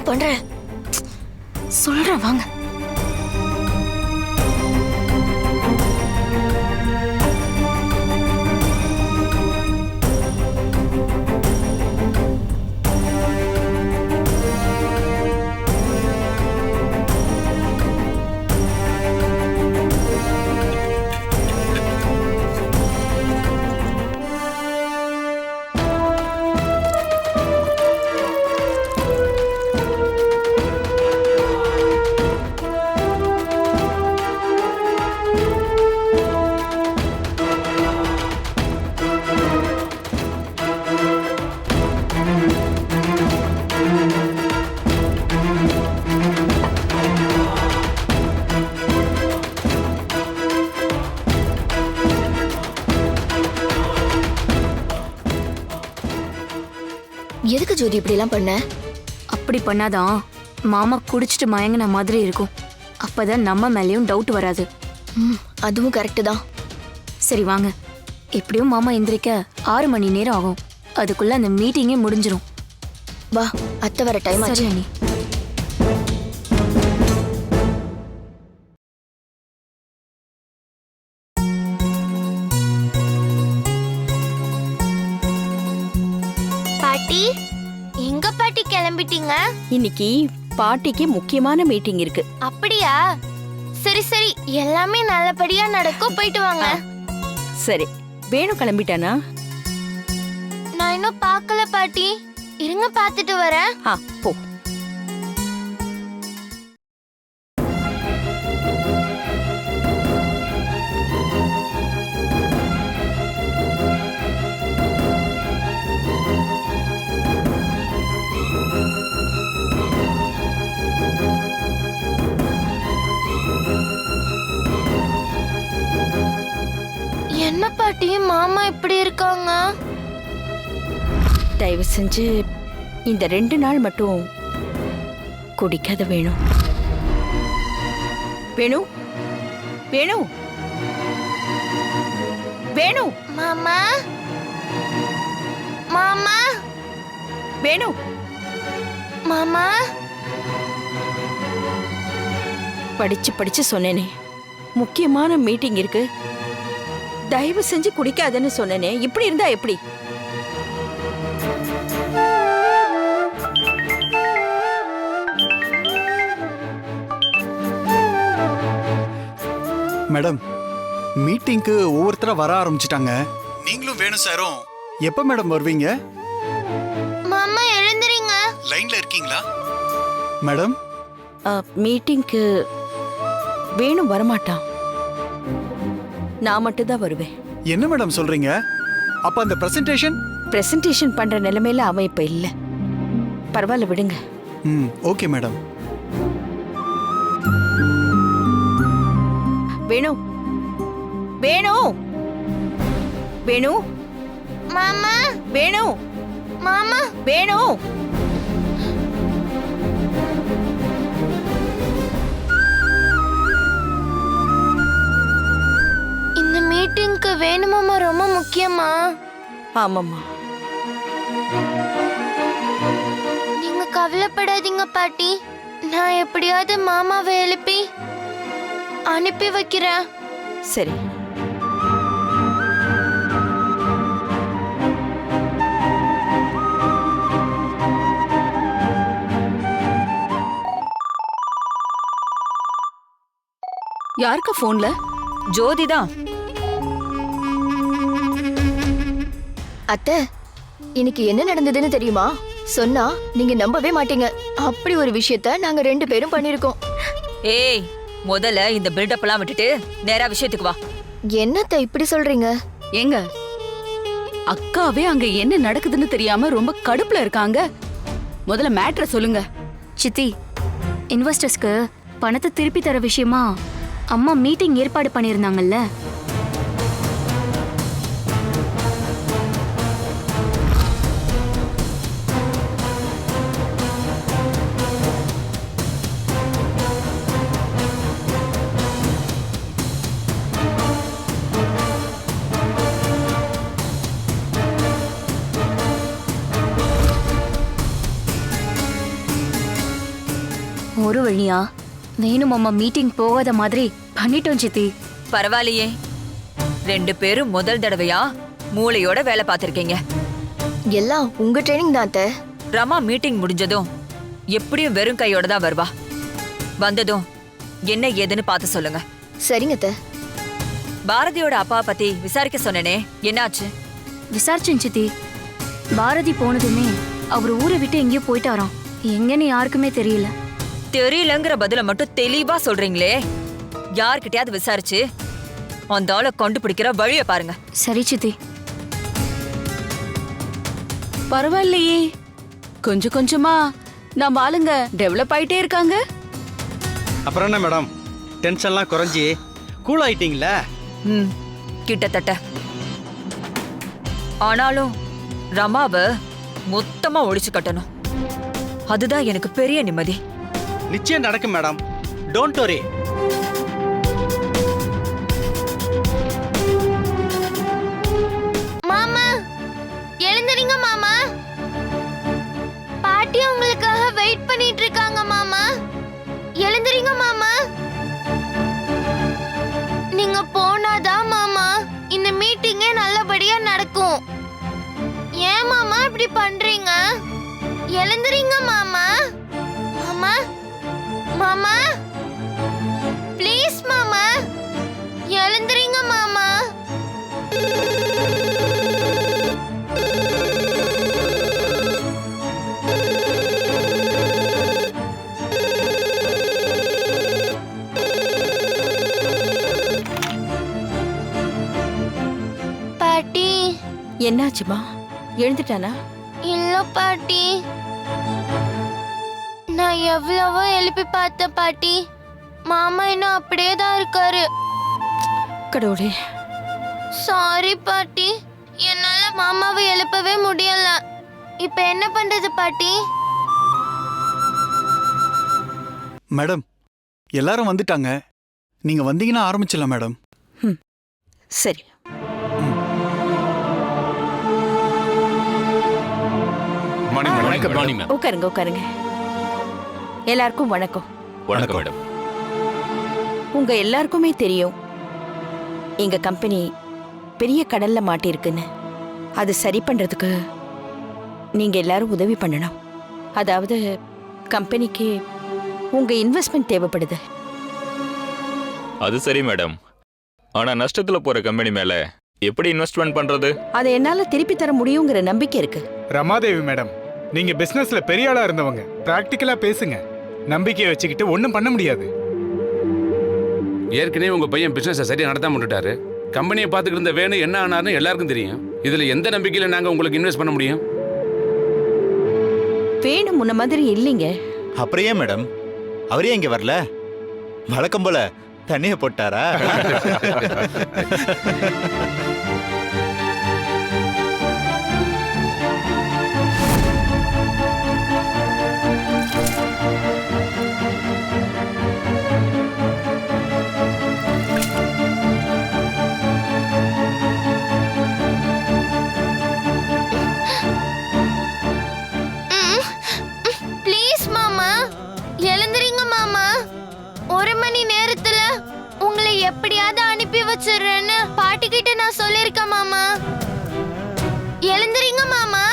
பண்ற? சொல்றேன் வாங்க. எதுக்கு ஜோதி இப்படி எல்லாம் பண்ண? அப்படி பண்ணாதான் மாமா குடிச்சிட்டு மயங்கின மாதிரி இருக்கும். அப்பதான் நம்ம மேலேயும் டவுட் வராது. அதுவும் கரெக்ட் தான். சரி வாங்க. எப்படியும் மாமா எந்திரிக்க 6 மணி நேரம் ஆகும். அதுக்குள்ள அந்த மீட்டிங்கே முடிஞ்சிரும். வா, அத்தை வர டைம் ஆச்சு. சரி அண்ணி. பாட்டி, எங்க பாட்டி கிளம்பிட்டீங்க? இன்னைக்கு பாட்டிக்கு முக்கியமான மீட்டிங் இருக்கு. அப்படியா? சரி சரி, எல்லாமே நல்லபடியா நடக்கும். போயிட்டு வாங்க. சரி, வேணு கிளம்பிட்டானா? நான் இன்னும் பார்க்கல பாட்டி. இருங்க, பார்த்துட்டு வரேன். போ. என்ன பாட்டி, மாமா இப்படி இருக்காங்க? தயவு செஞ்சு இந்த 2 நாள் மட்டும் குடிக்காத வேணு. வேணு, வேணு, வேணு, மாமா, மாமா, வேணு, மாமா. படிச்சு படிச்சு சொன்னேனே, முக்கியமான மீட்டிங் இருக்கு, தயவு செஞ்சு குடிக்காதன்னு சொன்னேனே. இப்படி இருந்தா எப்படி? மேடம், மீட்டிங்க்கு ஒவ்வொருத்தரா வர ஆரம்பிச்சிட்டாங்க. நீங்களும் வேணும் சாரும் எப்ப மேடம் வருவீங்க? மாமா எழுந்துறீங்க. லைன்ல இருக்கீங்களா மேடம்? மீட்டிங்க்கு வேணு வரமாட்டான். நான் மட்டும் தான் வருவேன். என்ன மேடம் சொல்றீங்க? அப்ப அந்த பிரசன்டேஷன் பண்ற நிலைமையில அவன் இப்ப இல்ல. பரவாயில்ல, விடுங்க. Okay madam. வேணு, வேணு, வேணு, மாமா, வேணு, மாமா, வேணு. இந்த மீட்டிங்க்கு வேணுமாமா ரொம்ப முக்கியமா? ஆமாம்மா. நீங்க கவலைப்படாதீங்க பாட்டி. நான் எப்படியாவது மாமாவை எழுப்பி அனுப்பி வைக்கிறேன். சரி. யாருக்கா போன்ல? ஜோதிதான். அத்தை, இன்னைக்கு என்ன நடந்ததுன்னு தெரியுமா? சொன்னா நீங்க நம்பவே மாட்டீங்க. அப்படி ஒரு விஷயத்த நாங்க 2 பேரும் பண்ணிருக்கோம். ஏய், முதல்ல இந்த பில்டப் எல்லாம் விட்டுட்டு நேரா விஷயத்துக்கு வா. என்னத்த இப்படி சொல்றீங்க? ஏங்க, அக்காவே அங்க என்ன நடக்குதுன்னு தெரியாம ரொம்ப கடுப்புல இருக்காங்க. முதல்ல மேட்ரை சொல்லுங்க. சித்தி, இன்வெஸ்டர்ஸ்க்கு பணத்தை திருப்பி தர விஷயமா அம்மா மீட்டிங் ஏற்பாடு பண்ணியிருந்தாங்கல்ல. ஒரு வழியா வேணும் அம்மா மீட்டிங் போகாத மாதிரி பண்ணிட்டோம் சித்தி. பரவாயில்லையே, 2 பேரும் முதல் தடவையா மூளையோட வேலை பார்த்திருக்கீங்க. எல்லாம் உங்க ட்ரைனிங் தான் அத்தை. ரமா மீட்டிங் முடிஞ்சதும் எப்படியும் வெறும் கையோட தான் வருவா. வந்ததும் என்ன ஏதுன்னு பார்த்து சொல்லுங்க. சரிங்க அத்தை. பாரதியோட அப்பா பத்தி விசாரிக்க சொன்னேனே, என்னாச்சு? விசாரிச்சேன் சித்தி. பாரதி போனதுமே அவர் ஊரை விட்டு எங்கேயோ போயிட்டாராம். எங்கன்னு யாருக்குமே தெரியல. தெரியலங்கிற பதில மட்டும் தெளிவா சொல்றீங்களே. யார்கிட்டயாவது விசாரிச்சு அந்த ஆளை கண்டுபிடிக்கிற வழிய பாருங்க. சரி சித்தி. பரவாயில்லையே, கொஞ்சம் கொஞ்சமா நம்ம ஆளுங்க டெவலப் ஆயிட்டே இருக்காங்க. அப்புறம் என்ன மேடம், டென்ஷன்லாம் குறைஞ்சி கூல் ஆயிட்டீங்களா? கிட்டத்தட்ட. ஆனாலும் ரமாவை மொத்தமா ஒழிச்சு கட்டணும். அதுதான் எனக்கு பெரிய நிம்மதி. நிச்சயம் நடக்கும் மேடம், டோன்ட் வரி. மாமா எழுந்திரிங்க மாமா. பாட்டி உங்களுக்காக வெயிட் பண்ணிட்டு இருக்காங்க மாமா. எழுந்திரிங்க மாமா. நீங்க போனாதான் மாமா இந்த மீட்டிங்கே நல்லபடியா நடக்கும். ஏன் மாமா இப்படி பண்றீங்க? எழுந்திரிங்க மாமா. மாமா மாமா ப்ளீஸ் மாமா எழுந்திரிங்க மாமா. பாட்டி. என்னாச்சுமா, எழுந்துட்டானா? இல்ல பாட்டி, நான் எவ்வளவோ எழுப்பி பார்த்தேன் பாட்டி. மாமா இன்னும் அப்படியே தான் இருக்காரு. கடவுளே. சாரி பாட்டி, என்னால மாமாவை எழுப்பவே முடியல. இப்ப என்ன பண்றது பாட்டி? மேடம், எல்லாரும் வந்துட்டாங்க. நீங்க வந்தீங்கன்னா ஆரம்பிச்சிடலாம் மேடம். சரி. உட்காருங்க உட்காருங்க. எல்லாருக்கும் வணக்கம். வணக்கம் மேடம். உங்க எல்லாருக்குமே தெரியும் எங்க கம்பெனி பெரிய கடல்ல மாட்டிருக்குன்னு. அது சரி பண்றதுக்கு நீங்க எல்லாரும் உதவி பண்ணணும். அதாவது கம்பெனிக்கு உங்க இன்வெஸ்ட்மெண்ட் தேவைப்படுது. அது சரி மேடம், ஆனா நஷ்டத்துல போற கம்பெனி மேல எப்படி இன்வெஸ்ட்மெண்ட் பண்றது? அதை என்னால திருப்பி தர முடியுங்கிற நம்பிக்கை இருக்கு. ரமாதேவி மேடம், நீங்க பிசினஸ்ல பெரிய ஆளா இருந்தவங்க, பிராக்டிக்கலா பேசுங்க. நம்பிக்கையை வச்சுக்கிட்டு ஒன்றும் பண்ண முடியாது. ஏற்கனவே உங்க பையன் பிசினஸை சரியா நடத்தாம விட்டுட்டாரு. கம்பெனியை பார்த்துக்கிட்டு இருந்த வேணும் என்ன ஆனார்னு எல்லாருக்கும் தெரியும். இதுல எந்த நம்பிக்கையில நாங்க உங்களுக்கு இன்வெஸ்ட் பண்ண முடியும்? வேணும் முன்ன மாதிரி இல்லைங்க. அப்புறம் ஏன் மேடம் அவரே இங்க வரல? வழக்கம் போல தண்ணிய போட்டாரா? ப்ளீஸ் மாமா எழுந்திரிங்க மாமா. 1 மணி நேரத்துல உங்களை எப்படியாவது அனுப்பி வச்சிடுறேன்னு பாட்டி கிட்ட நான் சொல்லிருக்கேன் மாமா. எழுந்திரிங்க மாமா.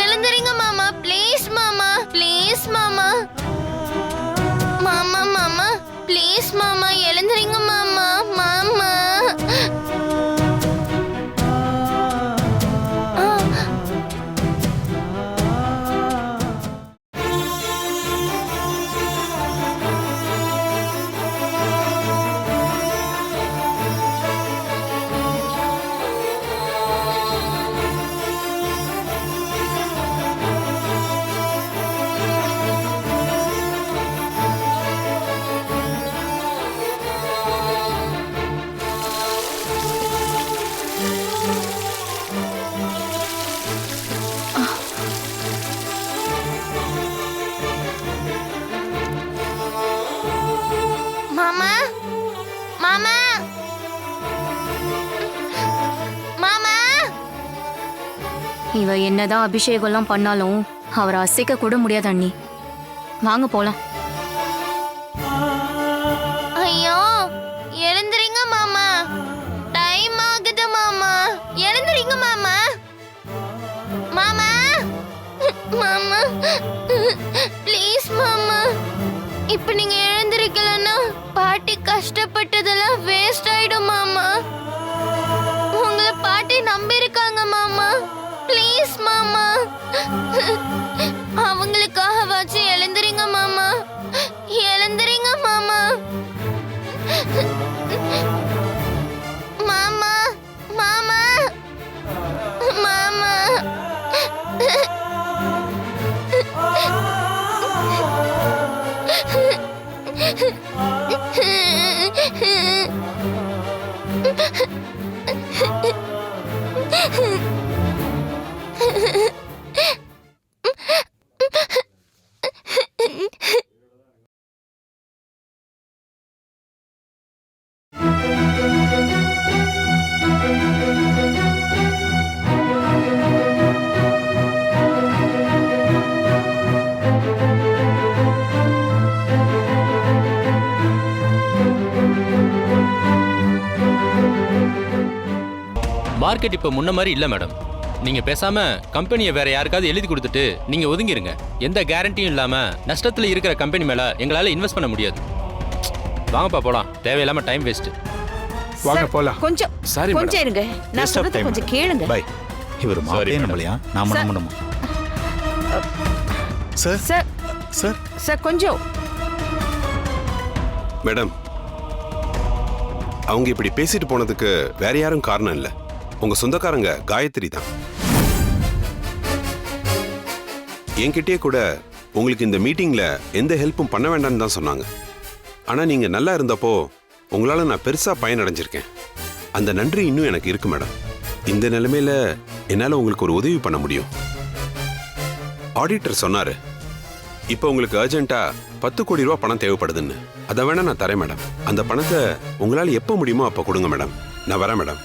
எழுந்திரிங்க மாமா. ப்ளீஸ் மாமா. ப்ளீஸ் மாமா. மாமா மாமா ப்ளீஸ் மாமா எழுந்திரிங்க மாமா. மாமா மாமா மாமா மாமா. இவ என்னதான் அபிஷேகம்லாம் பண்ணாலும் அவரை அசைக்க கூட முடியாது அண்ணி. வாங்க போலாம். ப்ளீஸ் மாமா, இப்ப நீங்க எழுந்திருக்கலன்னா பாட்டி கஷ்டப்பட்டதெல்லாம் வேஸ்ட் ஆயிடும் மாமா. உங்களை பாட்டி நம்பி இருக்காங்க மாமா. ப்ளீஸ் மாமா, அவங்களுக்காகவாச்சும் எழுந்துறீங்க மாமா, எழுந்துறீங்க மாமா. மாமா மாமா மாமா. மார்க்கெட் இப்போ முன்ன மாதிரி இல்லை மேடம். நீங்கள் பேசாமல் கம்பெனியை வேற யாருக்காவது எழுதி கொடுத்துட்டு நீங்கள் ஒதுங்கிருங்க. எந்த கேரண்டியும் இல்லாமல் நஷ்டத்தில் இருக்கிற கம்பெனி மேலே எங்களால் இன்வெஸ்ட் பண்ண முடியாது. வாங்கப்பா போலாம், தேவையில்லாமல் டைம் வேஸ்ட்டு. வாங்க போலாம். கொஞ்சம் சாரி கொஞ்சம் இருங்க, நான் சொல்றது கொஞ்சம் கேளுங்க. பை இவர் மாப்பிளையே நம்மளையா நாம நம்பணுமா? சார் சார் சார் சார் கொஞ்சம். மேடம், அவங்க இப்படி பேசிட்டு போனதுக்கு வேற யாரும் காரணம் இல்ல, உங்க சொந்தக்காரங்க காயத்ரி தான். என்கிட்டயே கூட உங்களுக்கு இந்த மீட்டிங்ல எந்த ஹெல்ப்பும் பண்ண வேண்டாம்னு தான் சொன்னாங்க. ஆனா நீங்க நல்லா இருந்தப்போ உங்களால நான் பெருசா பயனடைஞ்சிருக்கேன். அந்த நன்றி இன்னும் எனக்கு இருக்கு மேடம். இந்த நிலைமையில என்னால உங்களுக்கு ஒரு உதவி பண்ண முடியும். ஆடிட்டர் சொன்னாரு, இப்போ உங்களுக்கு அர்ஜென்ட்டா 10 கோடி ரூபாய் பணம் தேவைப்படுதுன்னு. அதை வேணா நான் தரேன் மேடம். அந்த பணத்தை உங்களால எப்ப முடியுமோ அப்ப கொடுங்க மேடம். நான் வரேன் மேடம்.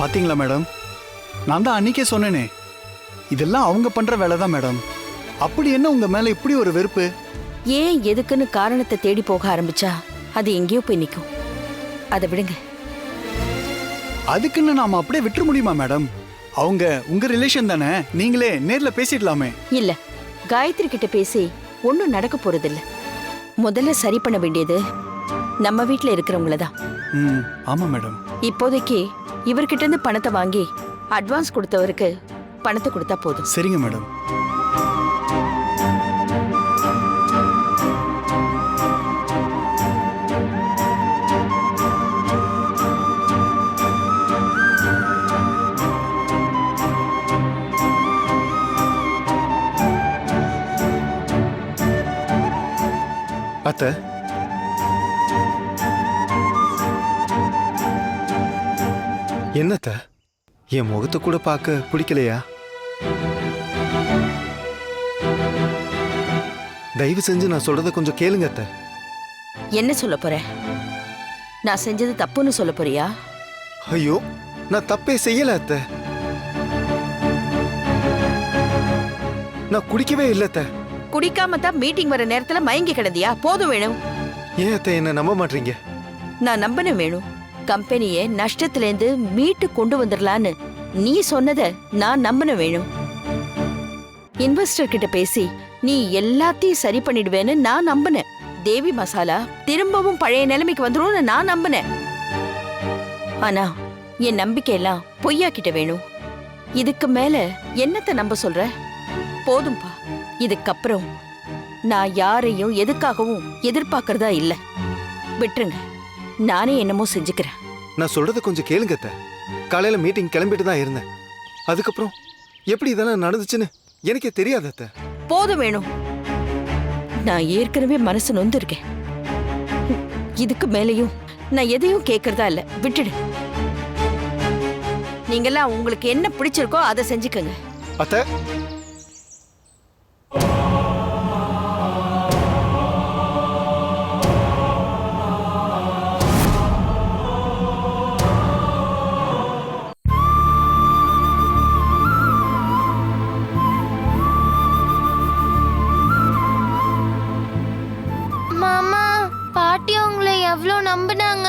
பாத்தீங்களா மேடம், நான் தான் அன்னைக்கே சொன்னேனே, இதெல்லாம் அவங்க பண்ற வேலை தான் மேடம். அப்படி என்ன உங்க மேல இப்படி ஒரு வெறுப்பு? ஏன் எதுக்குன்னு காரணத்தை தேடி போக ஆரம்பிச்சா அது எங்கேயோ போய் நிக்கும். அதை விடுங்க. அதுக்குன்னு நாம அப்படியே விட்டுற முடியுமா மேடம்? அவங்க உங்க ரிலேஷன் தானே, நீங்களே நேர்ல பேசிடலாமே. இல்ல, காயத்ரி கிட்ட பேசி ஒன்னும் நடக்க போறதில்ல. முதல்ல சரி பண்ண வேண்டியது நம்ம வீட்ல இருக்கிறவங்கள தான். ஆமா மேடம். இப்போதைக்கு இவர்கிட்ட இருந்து பணத்தை வாங்கி அட்வான்ஸ் கொடுத்தவருக்கு பணத்தை கொடுத்தா போதும். சரிங்க மேடம். அத்தை, என்னத்த என் முகத்தை கூட பார்க்க பிடிக்கலையா? தயவு செஞ்சு நான் சொல்றத கொஞ்சம் கேளுங்க அத்தை. என்ன சொல்ல போற? நான் செஞ்சது தப்புன்னு சொல்ல போறியா? ஐயோ, நான் தப்பே செய்யல அத்தை. நான் குடிக்கவே இல்ல அத்தை. குடிக்காம தான் மீட்டிங் வர நேரத்துல மயங்கி கிடந்தியா? போதும் வேணும். ஏன் அத்தை என்ன நம்ப மாட்டீங்க? நான் நம்பன வேணும். கம்பெனியை நஷ்டத்திலேருந்து மீட்டு கொண்டு வந்துடலான்னு நீ சொன்னதை நான் நம்பன வேணும். இன்வெஸ்டர் கிட்ட பேசி நீ எல்லாத்தையும் சரி பண்ணிடுவேன்னு நான் நம்பினேன். தேவி மசாலா திரும்பவும் பழைய நிலைமைக்கு வந்துரும்னு நான் நம்பினேன். ஆனா என் நம்பிக்கையெல்லாம் பொய்யாக்கிட்ட வேணும். இதுக்கு மேல என்னத்தை நம்ப சொல்ற? போதும்பா. இதுக்கப்புறம் நான் யாரையும் எதுக்காகவும் எதிர்பார்க்கறதா இல்ல. விட்டுருங்க, நானே என்னமோ செஞ்சுக்கிறேன். நான் சொல்றத கொஞ்சம் கேளுங்க அத்தை. காலையில மீட்டிங் கிளம்பிட்டு தான் இருந்தேன். அதுக்கப்புறம் எப்படி இதெல்லாம் நடந்துச்சுன்னு எனக்கே தெரியாது அத்தை. போதும் வேணும். நான் ஏற்கனவே மனசு நொந்து இருக்கேன். இதுக்கு மேலையும் நான் எதையும் கேட்கறதா இல்ல. விட்டுடு. நீங்கெல்லாம் உங்களுக்கு என்ன பிடிச்சிருக்கோ அதை செஞ்சுக்கங்க. அத்தை, மாமா, பாட்டி உங்களை எவ்வளவு நம்பினாங்க,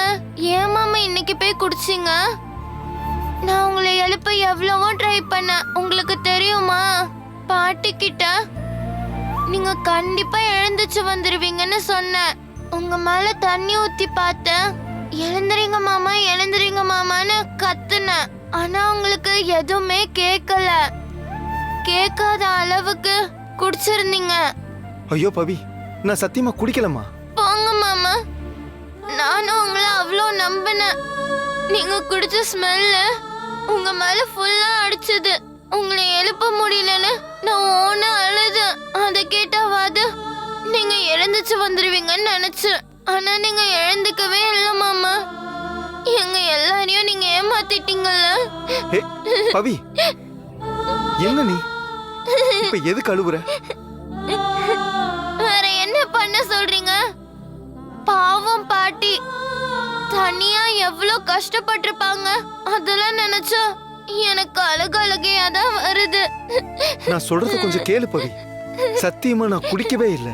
ஏன் மாமா இன்னைக்கு போய் குடிச்சீங்க? நான் உங்களை எழுப்ப எவ்வளவோ ட்ரை பண்ணேன். உங்களுக்கு தெரியுமா? பாட்டி கிட்ட நீங்க கண்டிப்பா எழுந்துச்சு வந்துருவீங்கன்னு சொன்னேன். உங்க மேல தண்ணி ஊத்தி பார்த்தேன். எழுந்துறீங்க மாமா, எழுந்துறீங்க மாமான்னு கத்துனேன். ஆனா உங்களுக்கு எதுவுமே கேட்கல. கேட்காத அளவுக்கு குடிச்சிருந்தீங்க. ஐயோ பவி, நான் சத்தியமா குடிக்கலமா. போங்க மாமா, நானும் உங்களை அவ்வளோ நம்பினேன். நீங்க குடிச்ச ஸ்மெல்லு உங்க மேல ஃபுல்லா அடிச்சது. உங்களை எழுப்ப முடியலன்னு நான் ஓன அழுது. அதை கேட்டாவாது நீங்க எழுந்துச்சு வந்துருவீங்கன்னு நினைச்சேன். ஆனா நீங்க எழுந்துக்கவே இல்லை மாமா. எங்க எல்லாரையும் நீங்க ஏமாத்திட்டீங்கல்ல. பவி, என்ன நீ இப்ப எதுக்கு அழுகுற? வேற என்ன பண்ண சொல்றீங்க? பாவம் பாட்டி தனியா எவ்வளவு கஷ்டப்பட்டிருப்பாங்க. அதெல்லாம் நினைச்சா எனக்கு அழுகையா தான் வருது. நான் சொல்றது கொஞ்சம் கேளு பவி. சத்தியமா நான் குடிக்கவே இல்லை.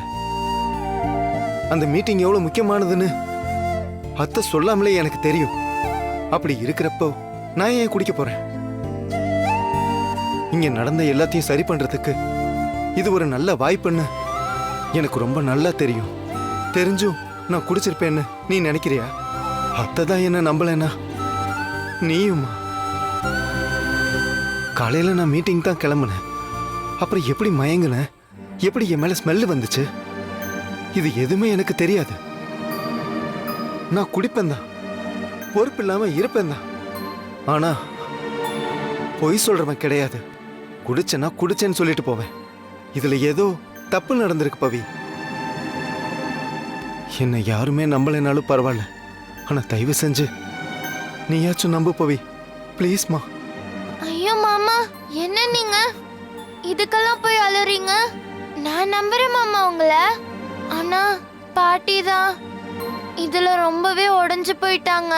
அந்த மீட்டிங் எவ்வளவு முக்கியமானதுன்னு அத்தை சொல்லாமலே எனக்கு தெரியும். அப்படி இருக்கிறப்போ நான் ஏன் குடிக்க போறேன்? இங்க நடந்த எல்லாத்தையும் சரி பண்றதுக்கு இது ஒரு நல்ல வாய்ப்புன்னு எனக்கு ரொம்ப நல்லா தெரியும். தெரிஞ்சும் நான் குடிச்சிருப்பேன்னு நீ நினைக்கிறியா? அத்தை தான் என்ன நம்பலன்னா நீயுமா? காலையில நான் மீட்டிங் தான் கிளம்புனேன். அப்புறம் எப்படி மயங்கினேன், எப்படி என் மேல ஸ்மெல்லு வந்துச்சு, இது எதுவுமே எனக்கு தெரியாது. நான் குடிப்பேன் தான், பொறுப்பு இல்லாம இருப்பேன் தான். ஆனா பொய் சொல்றவன் கிடையாது. குடிச்சேன்னா குடிச்சேன்னு சொல்லிட்டு போவேன். இதுல ஏதோ தப்பு நடந்திருக்கு பவி. என்னை யாருமே நம்பலைனாலும் பரவாயில்ல. ஆனா தயவு செஞ்சு நீயாச்சும் நம்பு பவி, ப்ளீஸ்மா. ஐயோ மாமா, என்ன நீங்க இதுக்கெல்லாம் போய் அலறீங்க? நான் நம்புறேன் மாமா உங்களை. ஆனா பாட்டி தான் இதுல ரொம்பவே உடைஞ்சு போயிட்டாங்க.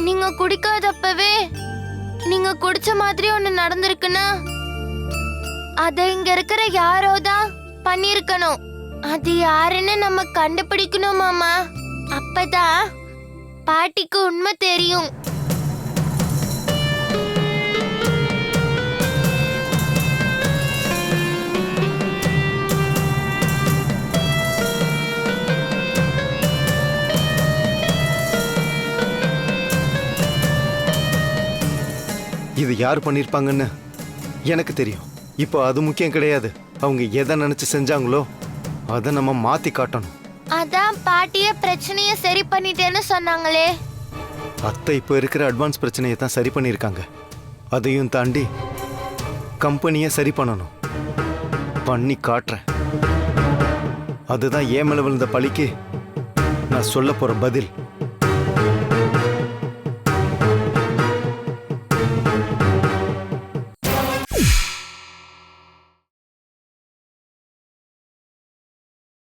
நீங்க குடிக்காதப்பவே நீங்க குடிச்ச மாதிரி ஒண்ணு நடந்திருக்குன்னா அதை இங்க இருக்கிற யாரோ தான் பண்ணிருக்கணும். அது யாருன்னு நம்ம கண்டுபிடிக்கணும் மாமா. அப்பதான் பாட்டிக்கு உண்மை தெரியும். இது யார் பண்ணிருப்பாங்கன்னு எனக்கு தெரியும். இப்போ அது முக்கியம் கிடையாது. அவங்க எதை நினைச்சு செஞ்சாங்களோ அதை நம்ம மாத்தி காட்டணும். அதான் பாட்டிய பிரச்சனைய சரி பண்ணிட்டேன்னு சொன்னாங்களே. அத்தை இப்போ இருக்கிற அட்வான்ஸ் பிரச்சனையை தான் சரி பண்ணியிருக்காங்க. அதையும் தாண்டி கம்பெனியை சரி பண்ணணும். பண்ணி காட்டுறேன். அதுதான் ஏன் மேல விழுந்த பழிக்கு நான் சொல்ல போற பதில்.